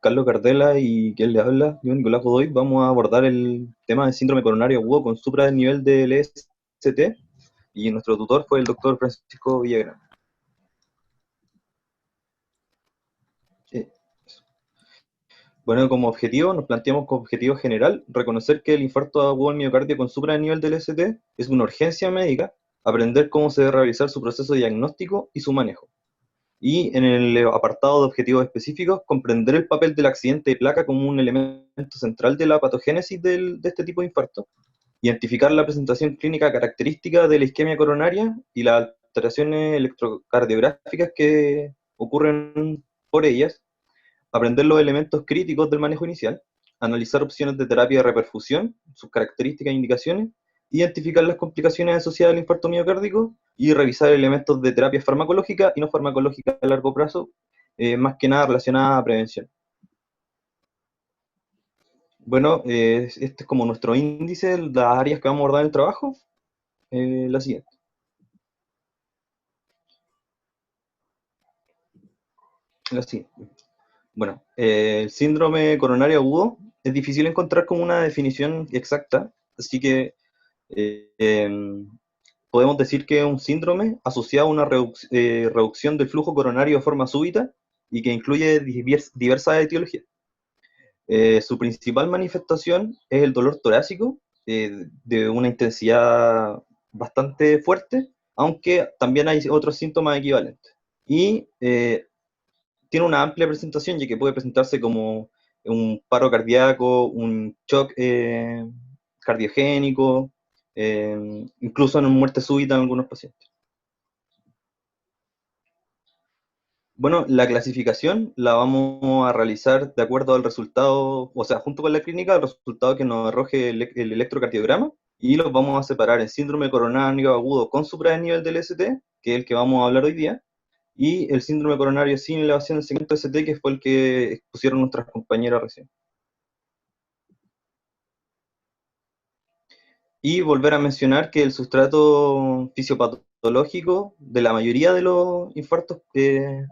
Carlos Cardela y quien le habla, yo Nicolás Godoy, vamos a abordar el tema del síndrome coronario agudo con supra del nivel del EST, y nuestro tutor fue el doctor Francisco Villagrán. Eh, Bueno, como objetivo, nos planteamos como objetivo general reconocer que el infarto agudo al miocardio con supra del nivel del EST es una urgencia médica, aprender cómo se debe realizar su proceso diagnóstico y su manejo. Y en el apartado de objetivos específicos, comprender el papel del accidente de placa como un elemento central de la patogénesis de este tipo de infarto, identificar la presentación clínica característica de la isquemia coronaria y las alteraciones electrocardiográficas que ocurren por ellas, aprender los elementos críticos del manejo inicial, analizar opciones de terapia de reperfusión, sus características e indicaciones, identificar las complicaciones asociadas al infarto miocárdico y revisar elementos de terapia farmacológica y no farmacológica a largo plazo, más que nada relacionada a prevención. Bueno, este es como nuestro índice, las áreas que vamos a abordar en el trabajo, la siguiente. La siguiente. Bueno, el síndrome coronario agudo es difícil encontrar como una definición exacta, así que eh, em, podemos decir que es un síndrome asociado a una reducción del flujo coronario de forma súbita y que incluye diversas etiologías. Su principal manifestación es el dolor torácico, de una intensidad bastante fuerte, aunque también hay otros síntomas equivalentes. Y tiene una amplia presentación, ya que puede presentarse como un paro cardíaco, un shock cardiogénico, incluso en muerte súbita en algunos pacientes. Bueno, la clasificación la vamos a realizar de acuerdo al resultado, o sea, junto con la clínica, el resultado que nos arroje el electrocardiograma, y los vamos a separar en síndrome coronario agudo con supranível del ST, que es el que vamos a hablar hoy día, y el síndrome coronario sin elevación del segmento ST, que fue el que expusieron nuestras compañeras recién. Y volver a mencionar que el sustrato fisiopatológico de la mayoría de los infartos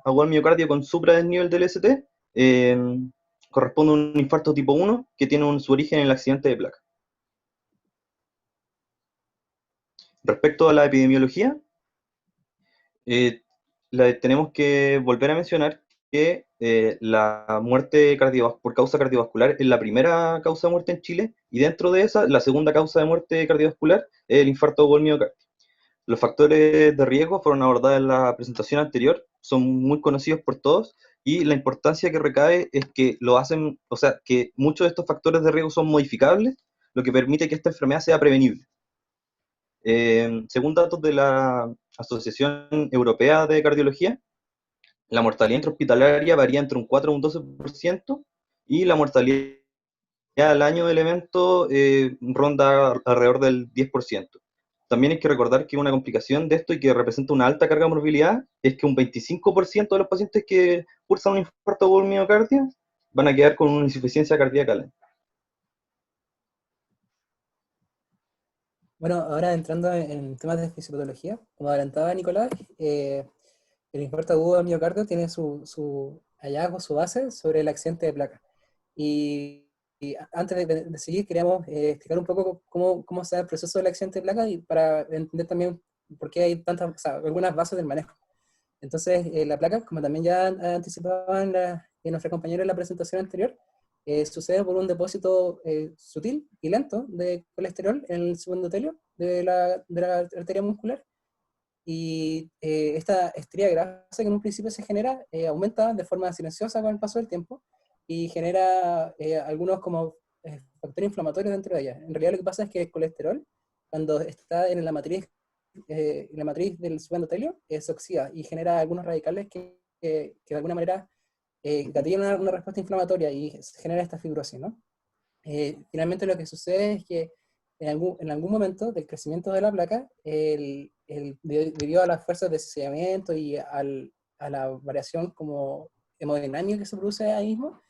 agudo al miocardio con supradesnivel del ST eh, corresponde a un infarto tipo 1 que tiene su origen en el accidente de placa. Respecto a la epidemiología, eh, tenemos que volver a mencionar que la muerte por causa cardiovascular es la primera causa de muerte en Chile, y dentro de esa, la segunda causa de muerte cardiovascular es el infarto agudo al miocardio. Los factores de riesgo fueron abordados en la presentación anterior, son muy conocidos por todos, y la importancia que recae es que lo hacen, o sea, que muchos de estos factores de riesgo son modificables, lo que permite que esta enfermedad sea prevenible. Según datos de la Asociación Europea de Cardiología, la mortalidad intrahospitalaria varía entre un 4 y un 12%, y la mortalidad al año del evento ronda alrededor del 10%. También hay que recordar que una complicación de esto y que representa una alta carga de morbilidad es que un 25% de los pacientes que cursan un infarto por miocardio van a quedar con una insuficiencia cardíaca lenta. Bueno, ahora entrando en temas de fisiopatología, como adelantaba Nicolás, el infarto agudo del miocardio tiene su hallazgo, su base sobre el accidente de placa. Y antes de seguir, queríamos explicar un poco cómo se da el proceso del accidente de placa y para entender también por qué hay tantas, o sea, algunas bases del manejo. Entonces, la placa, como también ya anticipaban nuestra compañera en la presentación anterior, sucede por un depósito sutil y lento de colesterol en el segundo endotelio de la arteria muscular. Y esta estría de grasa que en un principio se genera aumenta de forma silenciosa con el paso del tiempo y genera algunos como factores inflamatorios dentro de ella. En realidad lo que pasa es que el colesterol, cuando está en la matriz del subendotelio, se oxida y genera algunos radicales que de alguna manera gatillan una respuesta inflamatoria y se genera esta fibrosis, ¿no? Finalmente lo que sucede es que en algún momento del crecimiento de la placa, debido a las fuerzas de sellamiento y a la variación como hemodinámica que se produce ahí mismo,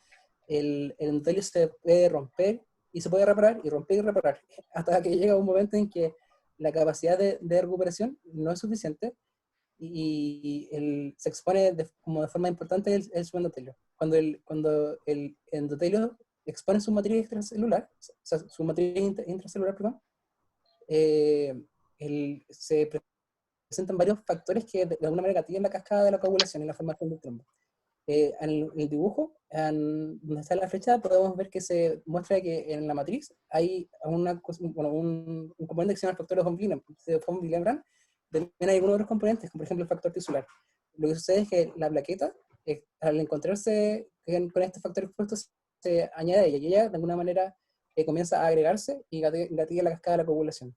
el endotelio se puede romper y se puede reparar y romper y reparar, hasta que llega un momento en que la capacidad de recuperación no es suficiente se expone como de forma importante el subendotelio. Cuando el endotelio expone su matriz extracelular, o sea, su matriz intracelular, perdón, se presentan varios factores que de alguna manera gatillan la cascada de la coagulación y la formación del trombo. En el dibujo, donde está la flecha, podemos ver que se muestra que en la matriz hay un componente que se llama el factor von Willebrand. También hay algunos otros componentes, como por ejemplo el factor tisular. Lo que sucede es que la plaqueta, al encontrarse con este factor expuesto, se añade a ella, y ella de alguna manera comienza a agregarse y gatilla la cascada de la coagulación.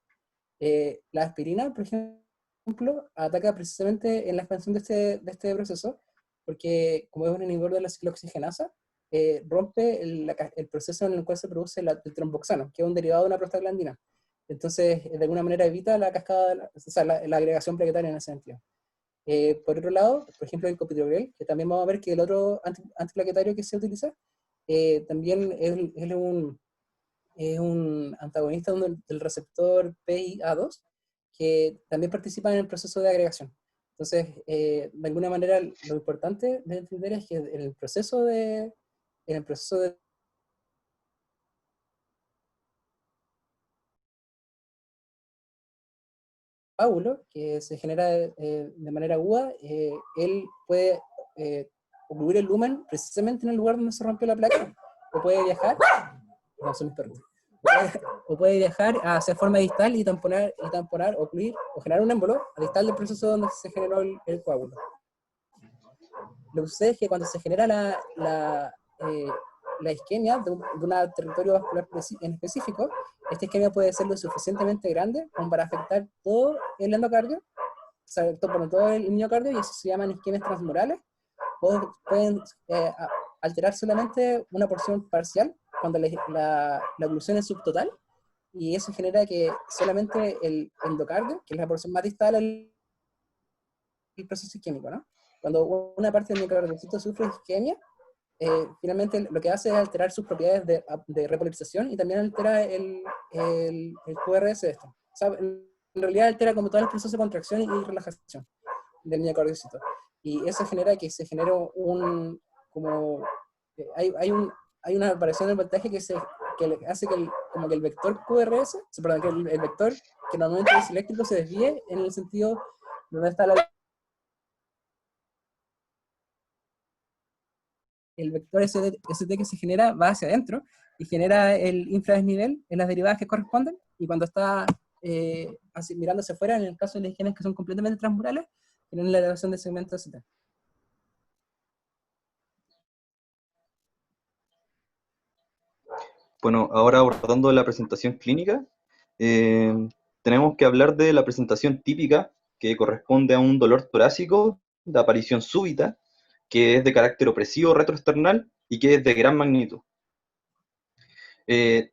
La aspirina, por ejemplo, ataca precisamente en la expansión de este proceso, porque como es un inhibidor de la ciclooxigenasa, rompe el proceso en el cual se produce el tromboxano, que es un derivado de una prostaglandina. Entonces, de alguna manera evita la cascada, o sea, la agregación plaquetaria en ese sentido. Por otro lado, por ejemplo, el copidogrel, que también vamos a ver que el otro antiplaquetario que se utiliza, también es un antagonista del receptor PIA2, que también participa en el proceso de agregación. Entonces, de alguna manera, lo importante de entender es que en el proceso de coágulo, que se genera de manera aguda, él puede ocluir el lumen precisamente en el lugar donde se rompió la placa, o puede viajar, no, son mis perros, o puede viajar hacia forma distal y tamponar, ocluir o generar un émbolo a distal del proceso donde se generó el coágulo. Lo que sucede es que cuando se genera la isquemia de un territorio vascular en específico, esta isquemia puede ser lo suficientemente grande como para afectar todo el endocardio, o sea, todo el miocardio, y eso se llaman isquemias transmurales, o pueden alterar solamente una porción parcial cuando la oclusión es subtotal, y eso genera que solamente el endocardio, que es la porción más distal, el proceso isquémico, ¿no? Cuando una parte del miocardiocito sufre isquemia, finalmente lo que hace es alterar sus propiedades de repolarización, y también altera el QRS de esto. O sea, en realidad altera como todos los procesos de contracción y relajación del miocardiocito. Y eso genera que se genere hay una variación del voltaje que hace como que el vector QRS, perdón, que el vector que normalmente es eléctrico se desvíe en el sentido donde está el vector ST que se genera va hacia adentro y genera el infradesnivel en las derivadas que corresponden, y cuando está mirando hacia afuera, en el caso de las isquemias que son completamente transmurales, tienen la elevación del segmento ST. Bueno, ahora abordando la presentación clínica, eh, tenemos que hablar de la presentación típica, que corresponde a un dolor torácico de aparición súbita, que es de carácter opresivo retroesternal y que es de gran magnitud.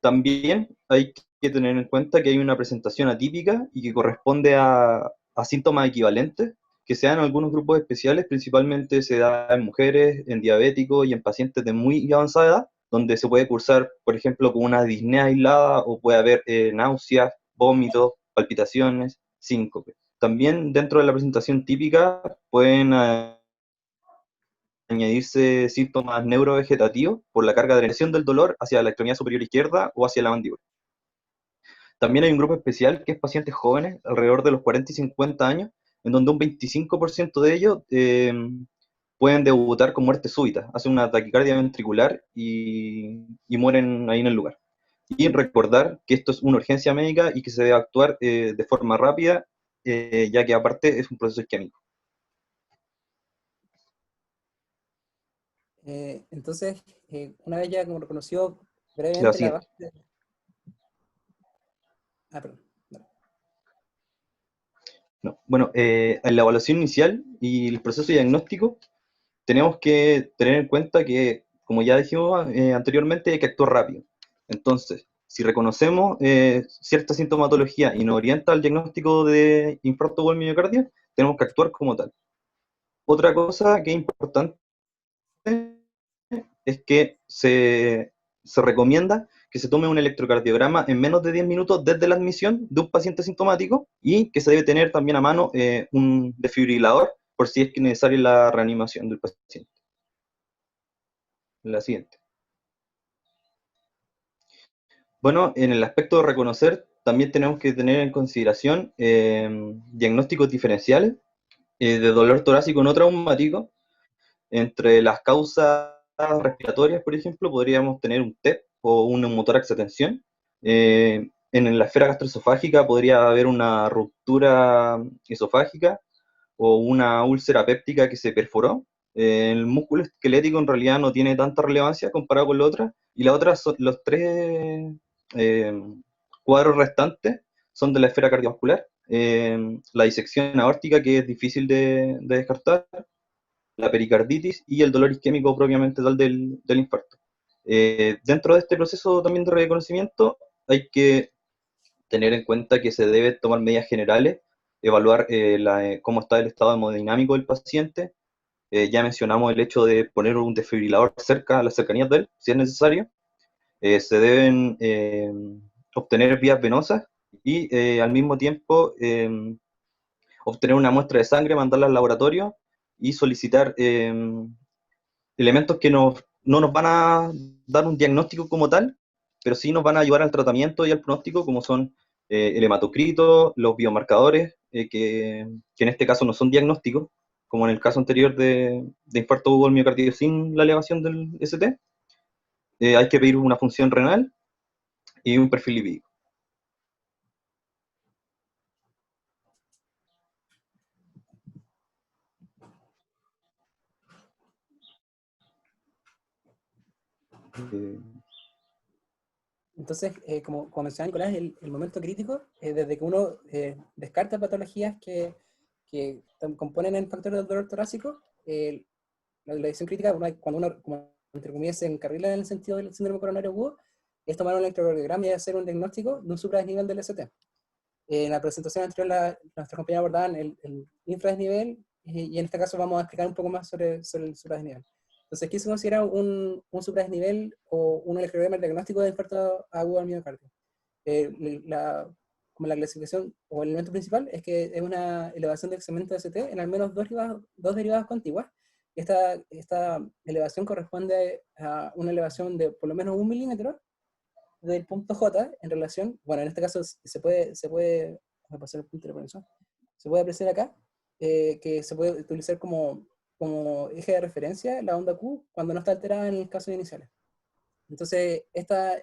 También hay que tener en cuenta que hay una presentación atípica y que corresponde a síntomas equivalentes que se dan en algunos grupos especiales, principalmente se da en mujeres, en diabéticos y en pacientes de muy avanzada edad, donde se puede cursar, por ejemplo, con una disnea aislada, o puede haber náuseas, vómitos, palpitaciones, síncope. También dentro de la presentación típica pueden añadirse síntomas neurovegetativos por la carga de drenación del dolor hacia la extremidad superior izquierda o hacia la mandíbula. También hay un grupo especial que es pacientes jóvenes, alrededor de los 40 y 50 años, en donde un 25% de ellos pueden debutar con muerte súbita, hacen una taquicardia ventricular y mueren ahí en el lugar. Y recordar que esto es una urgencia médica y que se debe actuar de forma rápida, ya que aparte es un proceso isquémico. Entonces, una vez ya como reconoció La brevemente la siguiente. base. Perdón. No. No. Bueno, en la evaluación inicial y el proceso diagnóstico, tenemos que tener en cuenta que, como ya dijimos anteriormente, hay que actuar rápido. Entonces, si reconocemos cierta sintomatología y nos orienta al diagnóstico de infarto o miocardio, tenemos que actuar como tal. Otra cosa que es importante es que se recomienda que se tome un electrocardiograma en menos de 10 minutos desde la admisión de un paciente sintomático y que se debe tener también a mano un desfibrilador por si es que es necesaria la reanimación del paciente. La siguiente. Bueno, en el aspecto de reconocer, también tenemos que tener en consideración diagnósticos diferenciales de dolor torácico no traumático. Entre las causas respiratorias, por ejemplo, podríamos tener un TEP o un neumotórax de tensión. En la esfera gastroesofágica podría haber una ruptura esofágica o una úlcera péptica que se perforó. El músculo esquelético en realidad no tiene tanta relevancia comparado con la otra. Y la otra, los tres eh, cuadros restantes son de la esfera cardiovascular. La disección aórtica, que es difícil de descartar, la pericarditis y el dolor isquémico propiamente tal del infarto. Dentro de este proceso también de reconocimiento hay que tener en cuenta que se debe tomar medidas generales, evaluar cómo está el estado hemodinámico del paciente. Ya mencionamos el hecho de poner un desfibrilador cerca, a las cercanías de él, si es necesario. Se deben obtener vías venosas y al mismo tiempo obtener una muestra de sangre, mandarla al laboratorio y solicitar elementos que no nos van a dar un diagnóstico como tal, pero sí nos van a ayudar al tratamiento y al pronóstico, como son el hematocrito, los biomarcadores, que en este caso no son diagnósticos, como en el caso anterior de infarto agudo del miocardio sin la elevación del ST. Hay que pedir una función renal y un perfil lipídico. Eh, Entonces, como mencionaba Nicolás, el momento crítico, desde que uno descarta patologías que componen el factor del dolor torácico, la decisión crítica, cuando uno, como, entre comillas, se encarrila en el sentido del síndrome coronario agudo, es tomar un electrocardiograma y hacer un diagnóstico de un supradesnivel del ST. En la presentación anterior, nuestros compañeros abordaban el infradesnivel, y en este caso vamos a explicar un poco más sobre el supradesnivel. Entonces, ¿qué se considera un supradesnivel o un electrocardiograma diagnóstico de infarto agudo al miocardio? Como la clasificación o el elemento principal es que es una elevación del segmento de ST en al menos dos derivadas contiguas. Esta elevación corresponde a una elevación de por lo menos 1 milímetro del punto J en relación, bueno, en este caso voy a pasar el punto de prensa, se puede apreciar acá, que se puede utilizar como eje de referencia la onda Q cuando no está alterada en el caso inicial. Entonces, esta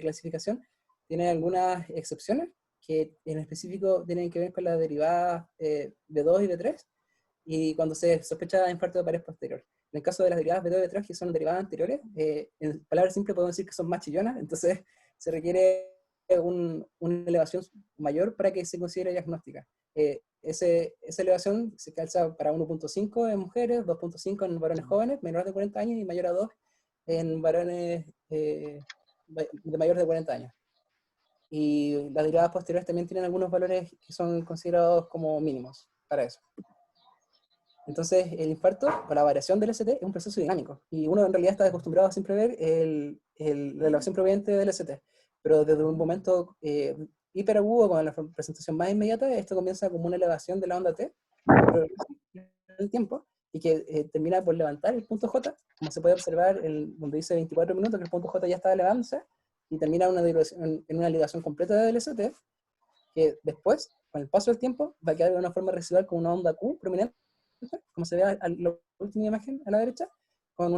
clasificación tiene algunas excepciones que en específico tienen que ver con las derivadas B2 y B3, y cuando se sospecha de infarto de pared posterior. En el caso de las derivadas B2 y B3, que son derivadas anteriores, en palabras simples podemos decir que son más chillonas, entonces se requiere una elevación mayor para que se considere diagnóstica. Esa elevación se calza para 1.5 en mujeres, 2.5 en varones jóvenes, menores de 40 años, y mayor a 2 en varones de mayores de 40 años. Y las derivadas posteriores también tienen algunos valores que son considerados como mínimos para eso. Entonces, el infarto o la variación del ST es un proceso dinámico, y uno en realidad está acostumbrado a siempre ver la elevación proveniente del ST, pero desde un momento hiperagudo, con la presentación más inmediata, esto comienza como una elevación de la onda T en el tiempo, y que termina por levantar el punto J, como se puede observar donde dice 24 minutos, que el punto J ya está elevándose, y termina en una elevación completa del ST, que después, con el paso del tiempo, va a quedar de una forma residual con una onda Q prominente, como se ve en la última imagen a la derecha, con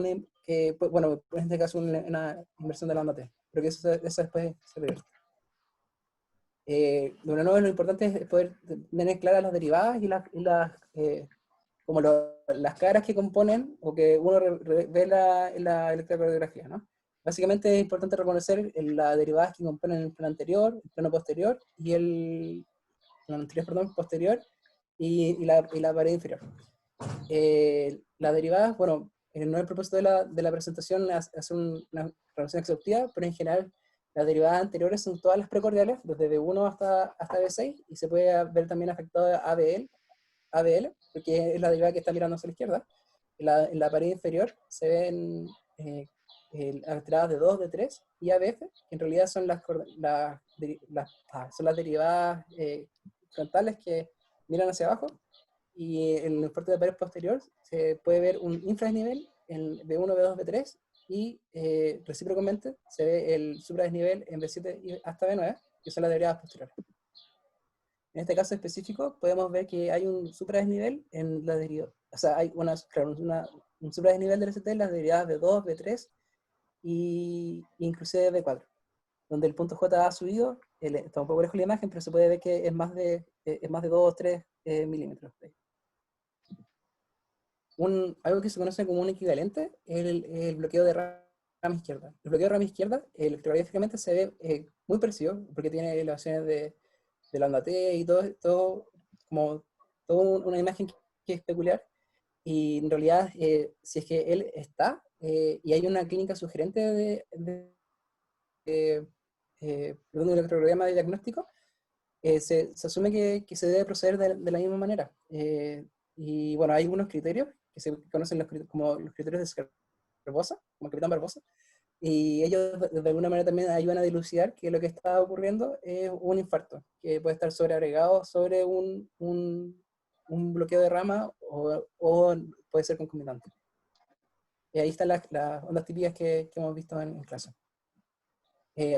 bueno, en este caso una inversión de la onda T, pero que eso después se revierte. Bueno, no, lo importante es poder tener claras las derivadas como las caras que componen o que uno ve en la electrocardiografía, ¿no? Básicamente es importante reconocer las derivadas que componen el plano anterior, el plano posterior y el plano anterior, perdón, posterior y la pared inferior. Las derivadas, bueno, no es el propósito de la presentación hacer una relación exhaustiva, pero en general las derivadas anteriores son todas las precordiales, desde B1 hasta B6, y se puede ver también afectado a ABL, porque es la derivada que está mirando hacia la izquierda. En la pared inferior se ven las tiradas de 2, de 3 y ABF, que en realidad son son las derivadas frontales que miran hacia abajo, y en el puerto de pared posterior se puede ver un infradesnivel en B1, B2, B3, y recíprocamente se ve el supradesnivel en B7 hasta B9, que son las derivadas posteriores. En este caso específico podemos ver que hay un supradesnivel en la derivada, o sea, hay un supradesnivel del ST en las derivadas B2, B3 y inclusive B4, donde el punto J ha subido, está un poco lejos la imagen, pero se puede ver que es más de 2 o 3 milímetros. Algo que se conoce como un equivalente es el bloqueo de rama izquierda. El bloqueo de rama izquierda, electrográficamente se ve muy parecido, porque tiene elevaciones de la onda T y todo como una imagen que es peculiar. Y en realidad, si es que él está, y hay una clínica sugerente de un electrocardiograma de diagnóstico, se asume que se debe proceder de la misma manera. Y bueno, hay algunos criterios que se conocen como los criterios de Barbosa, como el capitán Barbosa, y ellos de alguna manera también ayudan a dilucidar que lo que está ocurriendo es un infarto, que puede estar sobreagregado sobre un bloqueo de rama o puede ser concomitante. Y ahí están las ondas típicas que hemos visto en clase.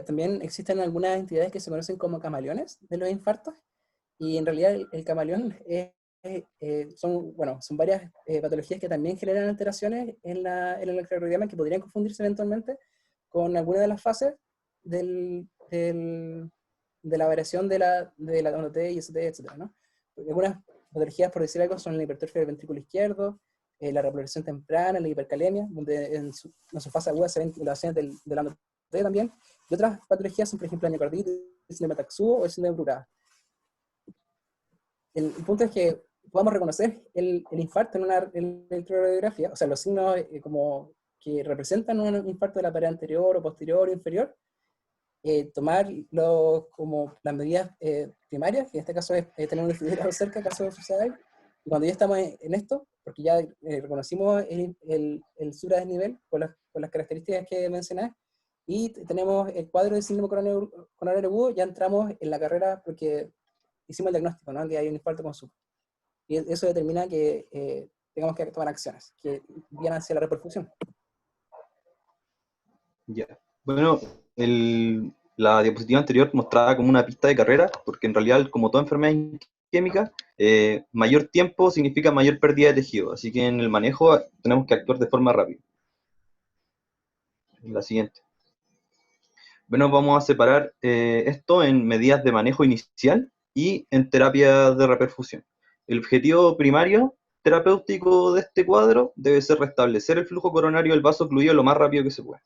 También existen algunas entidades que se conocen como camaleones de los infartos, y en realidad el camaleón son varias patologías que también generan alteraciones en el electrocardiograma, que podrían confundirse eventualmente con alguna de las fases de la variación de la ONT, IST, etc., ¿no? Algunas patologías, por decir algo, son la hipertrofia del ventrículo izquierdo, la repolarización temprana, la hipercalemia, donde en su fase aguda se ven elevaciones de la ONT también, y otras patologías son, por ejemplo, la miocarditis, el síndrome de Taksubo o el síndrome de Brugada. El punto es que podamos reconocer el infarto en la electroradiografía, o sea, los signos como que representan un infarto de la pared anterior o posterior o inferior, tomar como las medidas primarias, que en este caso es tener un desfibrilo cerca, caso de suceda algo, y cuando ya estamos en esto, porque ya reconocimos el supradesnivel con las características que mencioné, y tenemos el cuadro de síndrome coronario agudo, ya entramos en la carrera porque hicimos el diagnóstico, ¿no? Que hay un infarto con SUP. Y eso determina que tengamos que tomar acciones que vayan hacia la reperfusión. Ya. Bueno, la diapositiva anterior mostraba como una pista de carrera, porque en realidad, como toda enfermedad isquémica, mayor tiempo significa mayor pérdida de tejido, así que en el manejo tenemos que actuar de forma rápida. La siguiente. Bueno, vamos a separar esto en medidas de manejo inicial y en terapia de reperfusión. El objetivo primario terapéutico de este cuadro debe ser restablecer el flujo coronario del vaso ocluido lo más rápido que se pueda.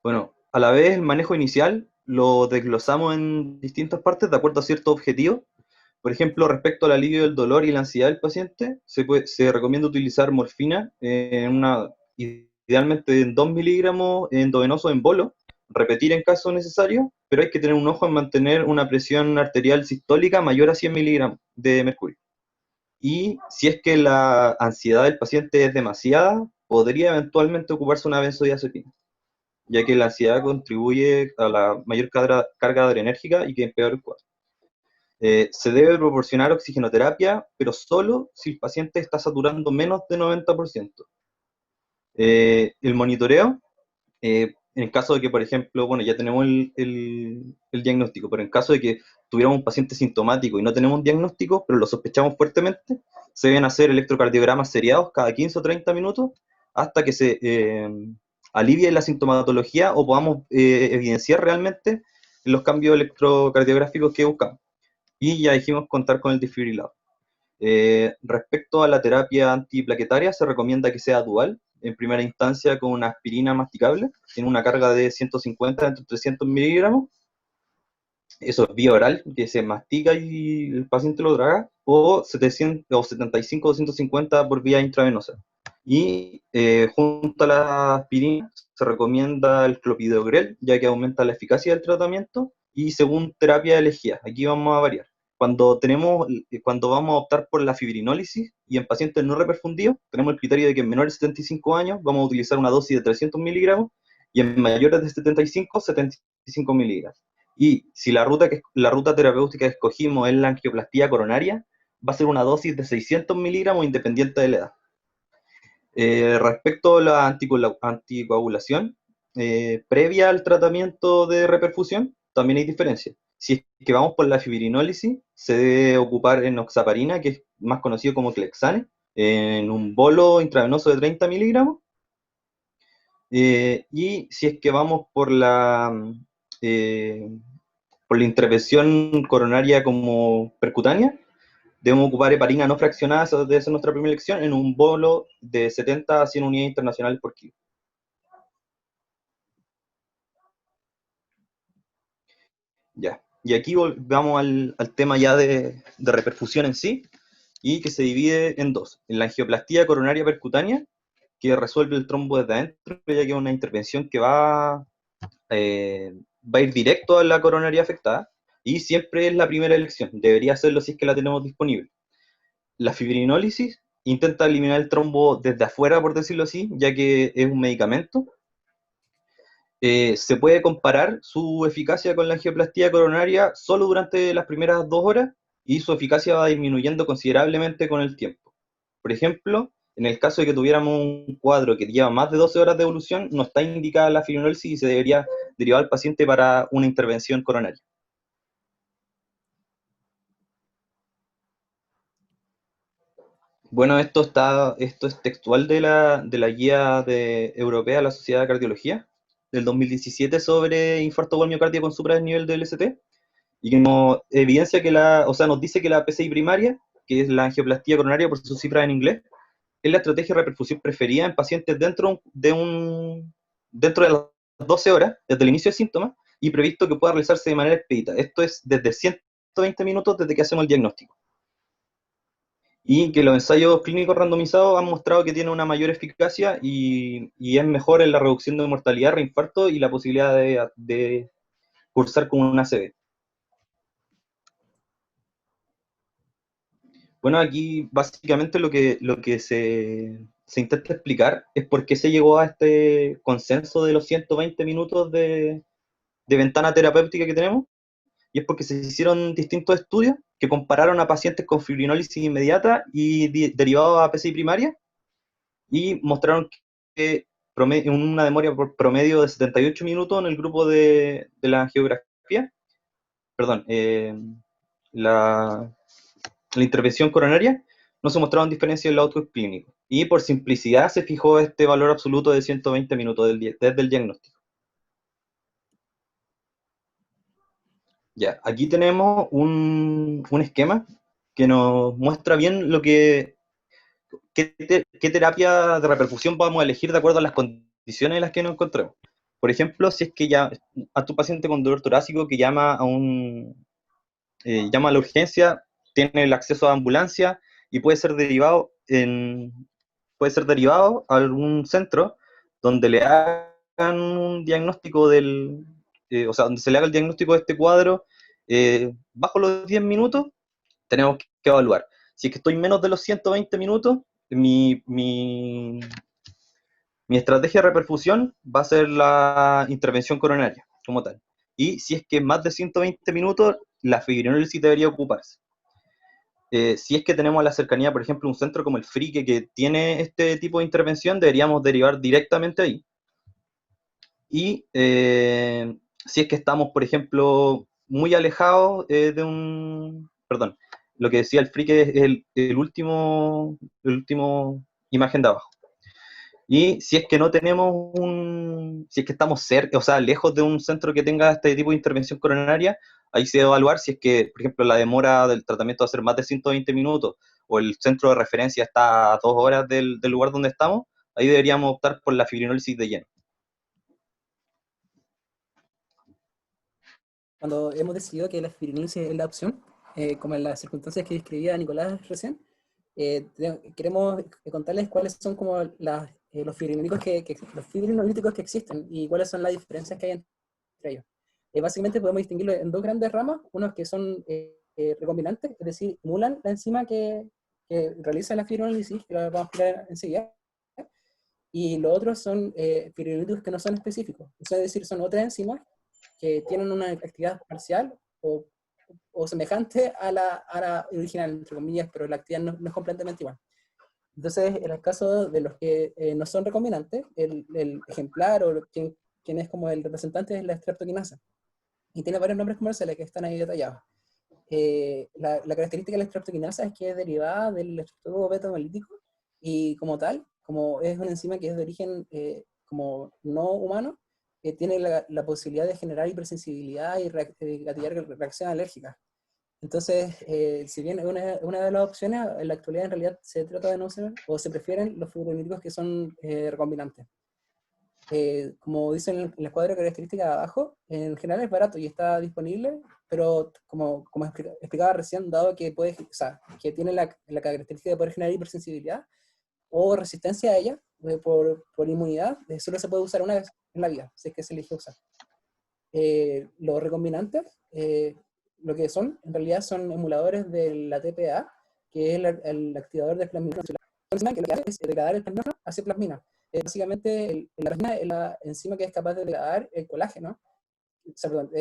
Bueno, a la vez el manejo inicial lo desglosamos en distintas partes de acuerdo a ciertos objetivos. Por ejemplo, respecto al alivio del dolor y la ansiedad del paciente, se recomienda utilizar morfina idealmente en 2 miligramos endovenoso en bolo, repetir en caso necesario, pero hay que tener un ojo en mantener una presión arterial sistólica mayor a 100 miligramos de mercurio. Y si es que la ansiedad del paciente es demasiada, podría eventualmente ocuparse una benzodiazepina, ya que la ansiedad contribuye a la mayor carga adrenérgica y que empeora el cuadro. Se debe proporcionar oxigenoterapia, pero solo si el paciente está saturando menos de 90%. El monitoreo, en caso de que, por ejemplo, bueno, ya tenemos el diagnóstico, pero en caso de que tuviéramos un paciente sintomático y no tenemos un diagnóstico, pero lo sospechamos fuertemente, se deben hacer electrocardiogramas seriados cada 15 o 30 minutos hasta que se alivie la sintomatología o podamos evidenciar realmente los cambios electrocardiográficos que buscamos. Y ya dijimos contar con el desfibrilador. Respecto a la terapia antiplaquetaria, se recomienda que sea dual, en primera instancia con una aspirina masticable, tiene una carga de 150 entre 300 miligramos, eso es vía oral, que se mastica y el paciente lo traga, o 700, o 75 o 250 por vía intravenosa. Y junto a la aspirina se recomienda el clopidogrel, ya que aumenta la eficacia del tratamiento, y según terapia elegida, aquí vamos a variar. cuando vamos a optar por la fibrinólisis y en pacientes no reperfundidos, tenemos el criterio de que en menores de 75 años vamos a utilizar una dosis de 300 miligramos y en mayores de 75 miligramos. Y si la ruta terapéutica que escogimos es la angioplastía coronaria, va a ser una dosis de 600 miligramos independiente de la edad. Respecto a la anticoagulación, previa al tratamiento de reperfusión, también hay diferencia. Si es que vamos por la fibrinólisis, se debe ocupar enoxaparina, que es más conocido como Clexane, en un bolo intravenoso de 30 miligramos. Y si es que vamos eh, por la intervención coronaria como percutánea, debemos ocupar heparina no fraccionada, esa debe ser nuestra primera elección, en un bolo de 70 a 100 unidades internacionales por kilo. Ya. Y aquí vamos al tema ya de reperfusión en sí, y que se divide en dos. En la angioplastía coronaria percutánea, que resuelve el trombo desde adentro, ya que es una intervención que va a ir directo a la coronaria afectada, y siempre es la primera elección. Debería hacerlo si es que la tenemos disponible. La fibrinólisis intenta eliminar el trombo desde afuera, por decirlo así, ya que es un medicamento. Se puede comparar su eficacia con la angioplastía coronaria solo durante las primeras 2 horas y su eficacia va disminuyendo considerablemente con el tiempo. Por ejemplo, en el caso de que tuviéramos un cuadro que lleva más de 12 horas de evolución, no está indicada la fibrinólisis y se debería derivar al paciente para una intervención coronaria. Bueno, esto es textual de la guía europea de la Sociedad de Cardiología del 2017 sobre infarto por miocardio con supradesnivel del LST, y que nos evidencia o sea, nos dice que la PCI primaria, que es la angioplastía coronaria por sus cifras en inglés, es la estrategia de reperfusión preferida en pacientes dentro de las 12 horas, desde el inicio de síntomas, y previsto que pueda realizarse de manera expedita. Esto es desde 120 minutos desde que hacemos el diagnóstico. Y que los ensayos clínicos randomizados han mostrado que tiene una mayor eficacia y es mejor en la reducción de mortalidad, reinfarto y la posibilidad de cursar con una ACV. Bueno, aquí básicamente lo que se intenta explicar es por qué se llegó a este consenso de los 120 minutos de ventana terapéutica que tenemos, y es porque se hicieron distintos estudios que compararon a pacientes con fibrinólisis inmediata y derivados a PCI primaria, y mostraron que una demora por promedio de 78 minutos en el grupo de la angiografía, perdón, la intervención coronaria, no se mostraron diferencias en los outcomes clínicos. Y por simplicidad se fijó este valor absoluto de 120 minutos desde el diagnóstico. Ya, aquí tenemos un esquema que nos muestra bien qué terapia de repercusión vamos a elegir de acuerdo a las condiciones en las que nos encontremos. Por ejemplo, si es que ya a tu paciente con dolor torácico que llama a la urgencia, tiene el acceso a ambulancia y puede ser derivado a algún centro donde le hagan un diagnóstico o sea, donde se le haga el diagnóstico de este cuadro bajo los 10 minutos, tenemos que evaluar. Si es que estoy menos de los 120 minutos, mi estrategia de reperfusión va a ser la intervención coronaria, como tal. Y si es que más de 120 minutos, la fibrinólisis debería ocuparse. Si es que tenemos a la cercanía, por ejemplo, un centro como el Frique que tiene este tipo de intervención, deberíamos derivar directamente ahí. Y si es que estamos, por ejemplo, muy alejados Perdón, lo que decía el Frique es el último imagen de abajo. Y si es que no tenemos si es que estamos cerca, o sea, lejos de un centro que tenga este tipo de intervención coronaria, ahí se debe evaluar si es que, por ejemplo, la demora del tratamiento va a ser más de 120 minutos, o el centro de referencia está a 2 horas del lugar donde estamos, ahí deberíamos optar por la fibrinólisis de lleno. Cuando hemos decidido que la fibrinólisis es la opción, como en las circunstancias que describía Nicolás recién, queremos contarles cuáles son como los fibrinolíticos que existen y cuáles son las diferencias que hay entre ellos. Básicamente podemos distinguirlo en dos grandes ramas, unos que son recombinantes, es decir, emulan la enzima que realiza la fibrinólisis, que la vamos a explicar enseguida, y los otros son fibrinolíticos que no son específicos, es decir, son otras enzimas que tienen una actividad parcial o semejante a la original, entre comillas, pero la actividad no es completamente igual. Entonces, en el caso de los que no son recombinantes, el ejemplar o quien es como el representante es la streptokinasa. Y tiene varios nombres comerciales que están ahí detallados. La característica de la streptokinasa es que es derivada del estreptococo beta-hemolítico y como tal, como es una enzima que es de origen como no humano, tiene la posibilidad de generar hipersensibilidad y gatillar reacciones alérgicas. Entonces, si bien es una de las opciones, en la actualidad en realidad se trata de no ser, o se prefieren los fibrinolíticos que son recombinantes. Como dicen en la cuadra característica de abajo, en general es barato y está disponible, pero como explicaba recién, dado que, que tiene la característica de poder generar hipersensibilidad o resistencia a ella por inmunidad, solo se puede usar una vez en la vida, si es que se elige usar. Los recombinantes, lo que son, en realidad son emuladores de la TPA, que es el activador de plasmina. Que lo que hace es degradar el plasmina hacia plasmina. Básicamente, la plasmina es la enzima que es capaz de degradar el colágeno, o sea, perdón,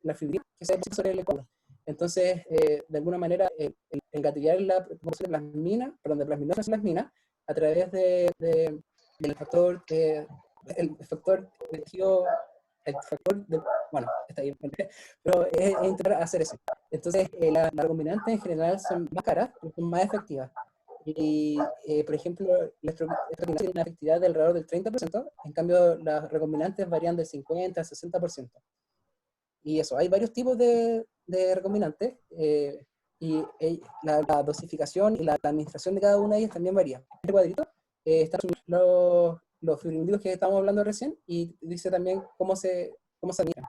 la fibrina que se deposita sobre el colágeno. Entonces, de alguna manera, el gatillar la producción de plasmina, perdón, de plasminosa plasmina, a través del factor, el factor de tejido, el factor de, bueno, está ahí, pero es intentar hacer eso. Entonces, las recombinantes en general son más caras, pero son más efectivas. Y, por ejemplo, la estroquinasa tiene una efectividad de alrededor del 30%, en cambio las recombinantes varían del 50 al 60%. Y eso, hay varios tipos de recombinantes, y la dosificación y la administración de cada una de ellas también varía. En este cuadrito están los fibrinolíticos que estábamos hablando recién, y dice también cómo se administran.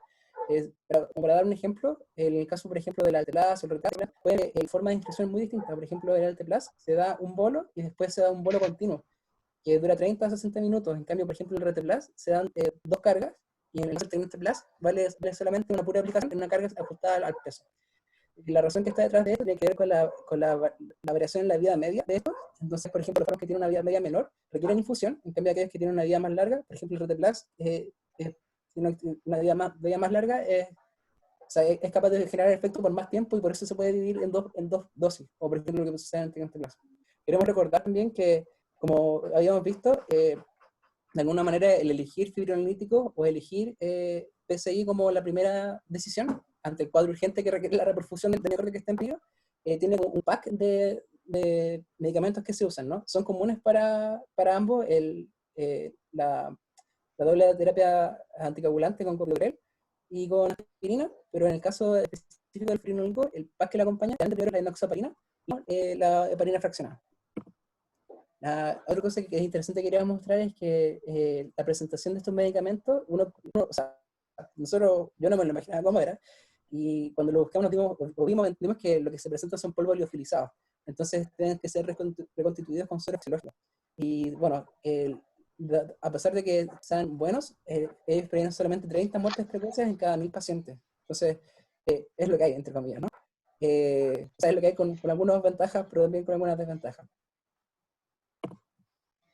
Para dar un ejemplo, en el caso, por ejemplo, del Alteplas o el Retacla, puede forma de instrucción muy distinta. Por ejemplo, en el Alteplas se da un bolo y después se da un bolo continuo, que dura 30 a 60 minutos. En cambio, por ejemplo, en el Reteplas se dan dos cargas, y en el Alteplas vale solamente una pura aplicación en una carga ajustada al peso. Y la razón que está detrás de esto tiene que ver con la variación en la vida media de estos. Entonces, por ejemplo, los que tienen una vida media menor requieren infusión, en cambio aquellos que tienen una vida más larga, por ejemplo, el Reteplas tiene una vida más larga, o sea, es capaz de generar efecto por más tiempo, y por eso se puede dividir en dos dosis, o por ejemplo lo que sucede en el Reteplas. Queremos recordar también que, como habíamos visto, de alguna manera el elegir fibrinolítico o elegir PCI como la primera decisión ante el cuadro urgente que requiere la reperfusión del miocárdio que está en peligro, tiene un pack de medicamentos que se usan, ¿no? Son comunes para ambos la doble terapia anticoagulante con clopidogrel y con aspirina, pero en el caso específico del fibrinolítico, el pack que la acompaña es anterior a la enoxaparina y la heparina fraccionada. Otra cosa que es interesante que quería mostrar es que la presentación de estos medicamentos, o sea, yo no me lo imaginaba cómo era, y cuando lo buscamos vimos que lo que se presenta son polvos liofilizados, entonces tienen que ser reconstituidos con suero fisiológico. Y bueno, a pesar de que sean buenos, ellos previenen solamente 30 muertes precoces en cada 1000 pacientes. Entonces, es lo que hay, entre comillas, ¿no? O sea, es lo que hay con algunas ventajas, pero también con algunas desventajas.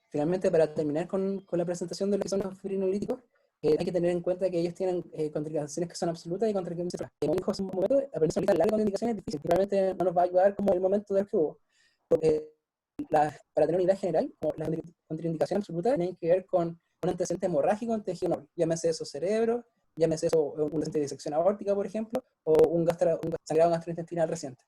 Finalmente, para terminar con la presentación de lo que son los fibrinolíticos, hay que tener en cuenta que ellos tienen contraindicaciones que son absolutas y contraindicaciones. En un momento, aprender a aplicar largas contraindicaciones es difícil, realmente no nos va a ayudar como el momento del que hubo. Porque para tener una idea general, las contraindicaciones absolutas tienen que ver con un antecedente hemorrágico en tejido noble, llámese eso cerebro, llámese eso un antecedente de disección aórtica, por ejemplo, o un sangrado gastrointestinal reciente.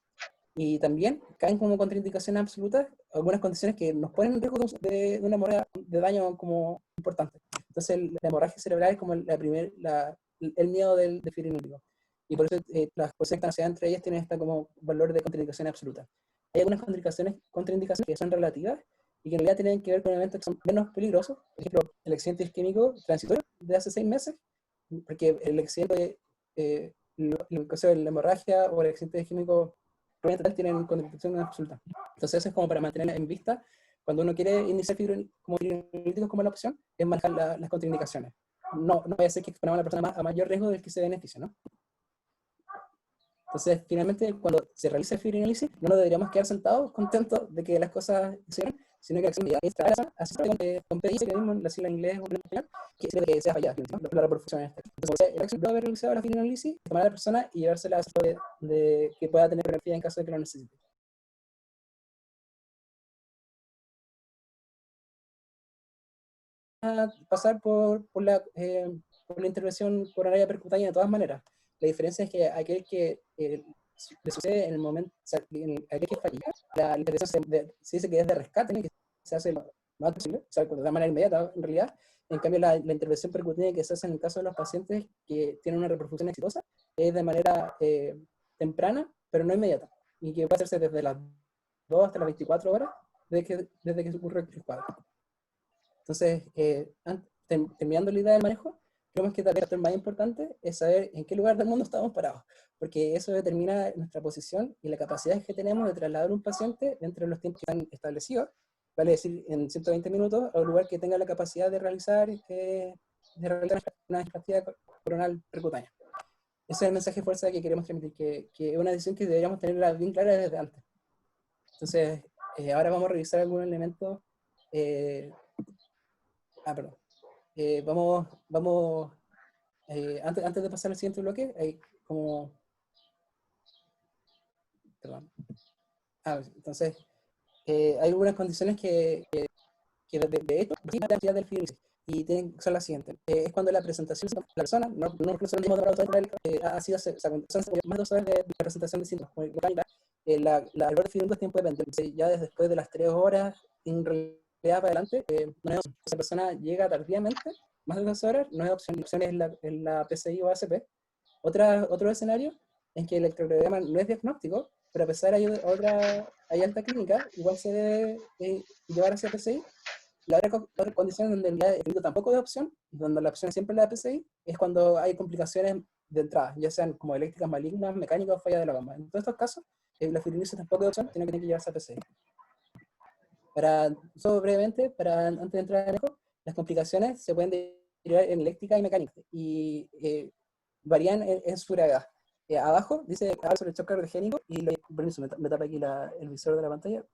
Y también caen como contraindicaciones absolutas algunas condiciones que nos ponen en riesgo de una hemorragia de daño como importante. Entonces, la hemorragia cerebral es como el miedo del fibrinolítico. Y por eso las cosas que entre ellas tienen esta como valor de contraindicación absoluta. Hay algunas contraindicaciones que son relativas y que en realidad tienen que ver con eventos que son menos peligrosos. Por ejemplo, el accidente isquémico transitorio de hace 6 meses, porque el accidente, el caso de la hemorragia o el accidente isquémico tienen contraindicación absoluta. Entonces eso es como para mantener en vista cuando uno quiere iniciar fibrinolíticos como la opción, es manejar las contraindicaciones. No vaya a ser que exponamos a la persona a mayor riesgo del que se beneficia, ¿no? Entonces, finalmente, cuando se realiza el fibroanálisis, no nos deberíamos quedar sentados contentos de que las cosas se hicieron, sino que acción así con PDI, que mismo la sigla en inglés o en español, que sirve de que sea fallada, la repercusión en este. Entonces, el acción puede haber realizado la fibroanálisis, tomar a la persona y llevársela de que pueda tener energía en caso de que lo necesite. Pasar por la intervención coronaria percutánea de todas maneras. La diferencia es que aquel que le sucede en el momento, o sea, aquel que falla, la intervención se dice que es de rescate, que se hace lo más posible, o sea, de manera inmediata en realidad. En cambio, la intervención percutánea que se hace en el caso de los pacientes que tienen una reperfusión exitosa es de manera temprana, pero no inmediata, y que puede hacerse desde las 2 hasta las 24 horas desde que se ocurre el cuadro. Entonces, terminando la idea del manejo, creemos que tal vez el más importante es saber en qué lugar del mundo estamos parados, porque eso determina nuestra posición y la capacidad que tenemos de trasladar un paciente dentro de los tiempos que están establecidos, vale decir, en 120 minutos, a un lugar que tenga la capacidad de realizar una angioplastia coronal percutánea. Ese es el mensaje de fuerza que queremos transmitir, que es una decisión que deberíamos tenerla bien clara desde antes. Entonces, ahora vamos a revisar algunos elementos. Perdón. Vamos antes de pasar al siguiente bloque, perdón. Entonces, hay algunas condiciones que de hecho, la del fibrosis, y son las siguientes. Es cuando la presentación de la persona, no nos hemos ha sido más de 2 horas de presentación de síntomas. El valor de fibrosis tiempo dependiente. Ya después de las 3 horas, en realidad para adelante, no es opción. Si esa persona llega tardíamente, más de 2 horas, no es opción. La opción es la PCI o ACP. Otro escenario es que el electrocardiograma no es diagnóstico, pero a pesar de hay alta clínica, igual se debe llevar hacia PCI. La otra condición donde el delito tampoco es opción, donde la opción siempre es la PCI, es cuando hay complicaciones de entrada, ya sean como eléctricas malignas, mecánicas o falla de la goma. En todos estos casos, la fibrinosis tampoco es opción, tiene que llevarse a PCI. Solo brevemente, antes de entrar en esto, las complicaciones se pueden derivar en eléctrica y mecánica, y varían en su gravedad. Abajo dice sobre el shock cardiogénico, y permiso, me tapa aquí el visor de la pantalla.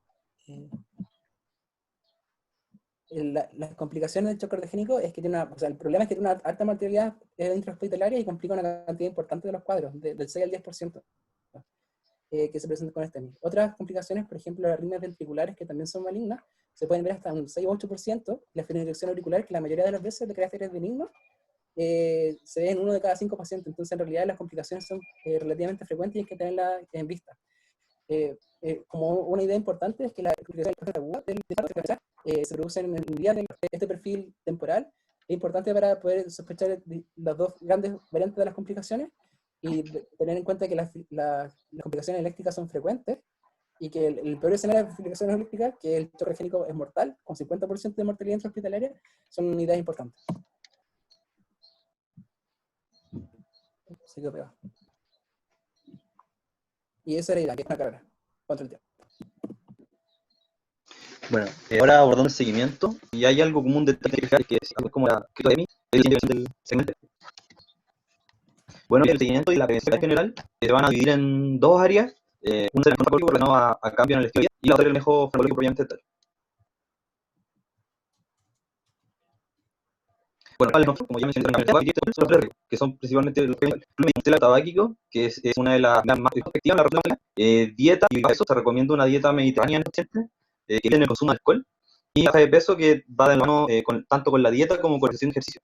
Las complicaciones del shock cardiogénico es que el problema es que tiene una alta mortalidad intrahospitalaria y complica una cantidad importante de los cuadros, del 6 al 10%, que se presentan con STEMI. Otras complicaciones, por ejemplo, las arritmias ventriculares, que también son malignas, se pueden ver hasta un 6 o 8%, la fibrilación auricular, que la mayoría de las veces de carácter es benigno, se ve en 1 de cada 5 pacientes. Entonces, en realidad, las complicaciones son relativamente frecuentes y hay que tenerlas en vista. Como una idea importante es que las complicaciones agudas se producen en el día de este perfil temporal. Es importante para poder sospechar las dos grandes variantes de las complicaciones y tener en cuenta que las complicaciones eléctricas son frecuentes y que el peor escenario de complicaciones eléctricas, que el shock cardiogénico es mortal, con 50% de mortalidad intrahospitalaria, son ideas importantes. Se quedó pegado. Y esa era la idea, que es una carrera. Contra el tiempo. Bueno, ahora abordando el seguimiento, y hay algo común de que es algo como la escrito del segmento. Bueno, el seguimiento y la prevención en general se van a dividir en 2 áreas. Una es el farmacológico relacionado a cambio en el estilo de vida, y la otra es el manejo farmacológico propiamente tal. Bueno, como ya mencioné, que son principalmente los el tabáquico, que es una de las más efectivas, la rutina, dieta y peso. Se recomienda una dieta mediterránea en el paciente, que tiene el consumo de alcohol, y baja de peso, que va de la mano tanto con la dieta como con la sesión de ejercicio.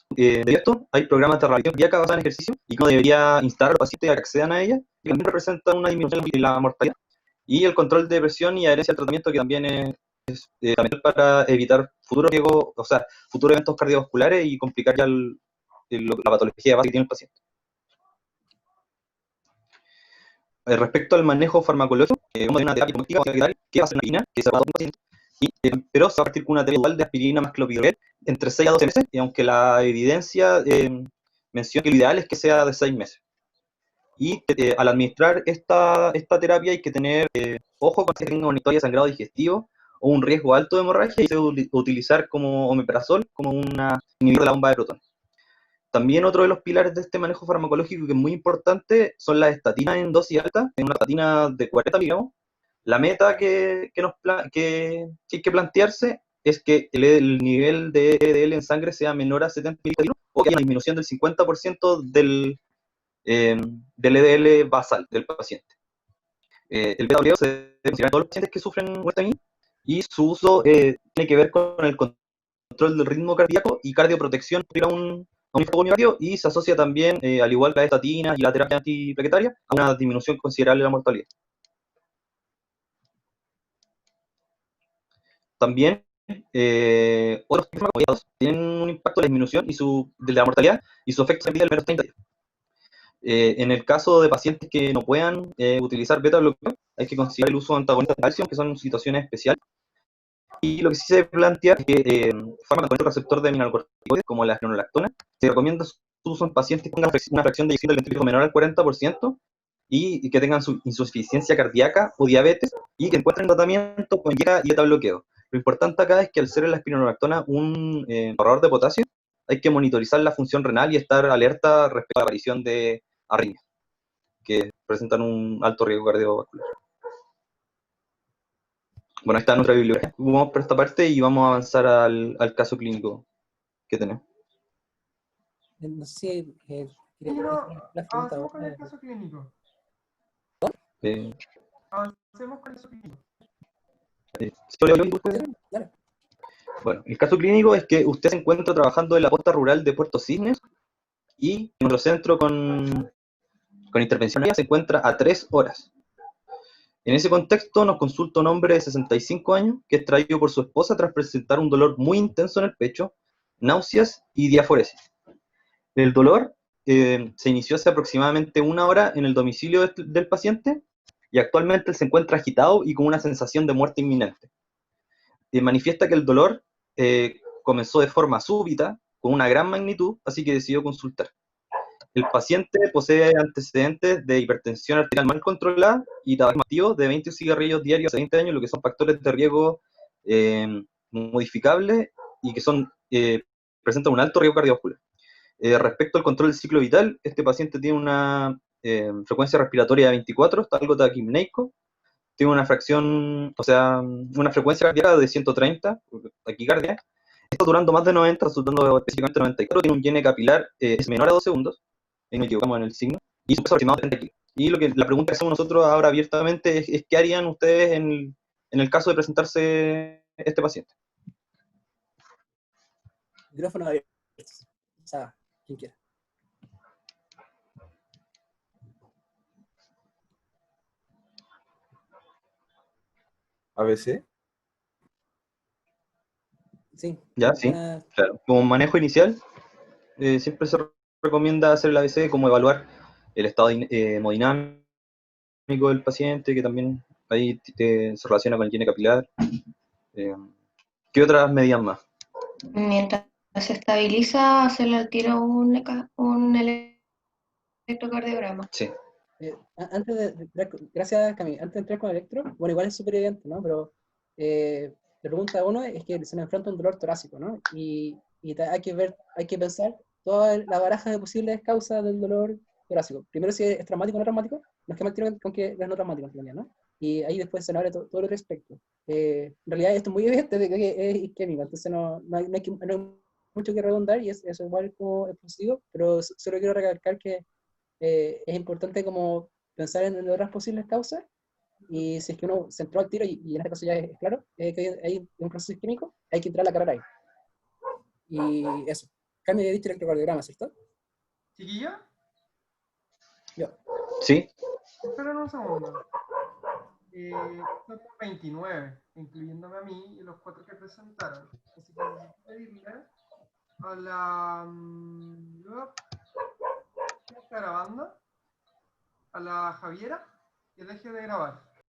De esto, hay programas de rehabilitación cardíaca basados en ejercicio, y que uno debería instar a los pacientes a que accedan a ella, y también representa una disminución de la mortalidad. Y el control de presión y adherencia al tratamiento, que también es también para evitar futuros riesgos, o sea, futuros eventos cardiovasculares y complicar ya la patología básica que tiene el paciente. Respecto al manejo farmacológico, una terapia que va a ser una aspirina, que se va a dar un paciente, pero se va a partir con una terapia dual de aspirina más clopidogrel entre 6 a 12 meses, y aunque la evidencia menciona que lo ideal es que sea de 6 meses. Y al administrar esta terapia hay que tener ojo con que tenga una historia de sangrado digestivo o un riesgo alto de hemorragia, y se debe utilizar como omeprazol como un inhibidor de la bomba de protones. También otro de los pilares de este manejo farmacológico que es muy importante son las estatinas en dosis alta, en una estatina de 40 miligramos. La meta que hay que plantearse es que el nivel de LDL en sangre sea menor a 70 miligramos o que haya una disminución del 50% del LDL basal del paciente. El beta se debe considerar en todos los pacientes que sufren UTMI y su uso tiene que ver con el control del ritmo cardíaco y cardioprotección a un infarto miocardio, y se asocia también, al igual que la estatina y la terapia antiplaquetaria, a una disminución considerable de la mortalidad. También otros fármacos tienen un impacto en la disminución de la mortalidad y su efecto se mide al menos 30 días. En el caso de pacientes que no puedan utilizar beta bloqueador, hay que considerar el uso de antagonistas de calcio, que son situaciones especiales. Y lo que sí se plantea es que fármacos con el receptor de mineralocorticoides, como la espronolactona, se recomienda su uso en pacientes que tengan una fracción de eyección del ventrículo menor al 40% y que tengan insuficiencia cardíaca o diabetes y que encuentren tratamiento con IECA y beta bloqueo. Lo importante acá es que al ser la espronolactona un ahorrador de potasio, hay que monitorizar la función renal y estar alerta respecto a la aparición de arritmias que presentan un alto riesgo cardiovascular. Bueno, ahí está nuestra bibliografía. Vamos por esta parte y vamos a avanzar al caso clínico que tenemos. No sé si las preguntas Avancemos con el ahora. caso clínico. Eh, Avancemos con el caso clínico. Dale. Bueno, el caso clínico es que usted se encuentra trabajando en la posta rural de Puerto Cisnes y nuestro centro con intervención se encuentra a 3 horas. En ese contexto nos consulta un hombre de 65 años que es traído por su esposa tras presentar un dolor muy intenso en el pecho, náuseas y diaforesis. El dolor se inició hace aproximadamente 1 hora en el domicilio del paciente y actualmente él se encuentra agitado y con una sensación de muerte inminente. Manifiesta que el dolor comenzó de forma súbita, con una gran magnitud, así que decidió consultar. El paciente posee antecedentes de hipertensión arterial mal controlada y tabaquismo activo de 20 cigarrillos diarios hace 20 años, lo que son factores de riesgo modificables y que presentan un alto riesgo cardiovascular. Respecto al control del ciclo vital, este paciente tiene una frecuencia respiratoria de 24, está algo taquipneico, tiene una fracción, o sea, una frecuencia cardíaca de 130, taquicardia, está durando más de 90, resultando específicamente 94, tiene un llene capilar es menor a 2 segundos, y no equivocamos en el signo, y su peso aproximado de 30 kilos. Y la pregunta que hacemos nosotros ahora abiertamente es ¿qué harían ustedes en el caso de presentarse este paciente? Micrófono abierto. O sea, quien quiera. ABC. Sí. ¿Ya? Sí, claro. Como manejo inicial, siempre se recomienda hacer el ABC, como evaluar el estado hemodinámico del paciente, que también ahí se relaciona con el llene capilar. ¿Qué otras medidas más? Mientras se estabiliza, hacerle al tiro un electrocardiograma. Sí. Gracias, Cami. Antes de entrar con el electro, bueno, igual es súper evidente, ¿no? Pero la pregunta uno es que se nos enfrenta un dolor torácico, ¿no? Y hay que pensar toda la baraja de posibles causas del dolor torácico. Primero, si es traumático o no traumático, nos quedamos el tiro con que es no traumático, en realidad, ¿no? Y ahí después se nos abre todo el respecto. En realidad, esto es muy evidente de que es isquémico, entonces no hay mucho que redundar y eso igual como es positivo, pero solo quiero recalcar que es importante como pensar en otras posibles causas y si es que uno se entró al tiro y en este caso ya es claro que hay un proceso isquémico, hay que entrar a la carrera ahí. Y eso. Cambio de dicho electrocardiograma, ¿cierto? ¿Chiquillo? Yo. Sí. Esperen un segundo. Somos 29, incluyéndome a mí y los 4 que presentaron. Así que necesito pedirle a la... ¿Quién está grabando? A la Javiera que deje de grabar.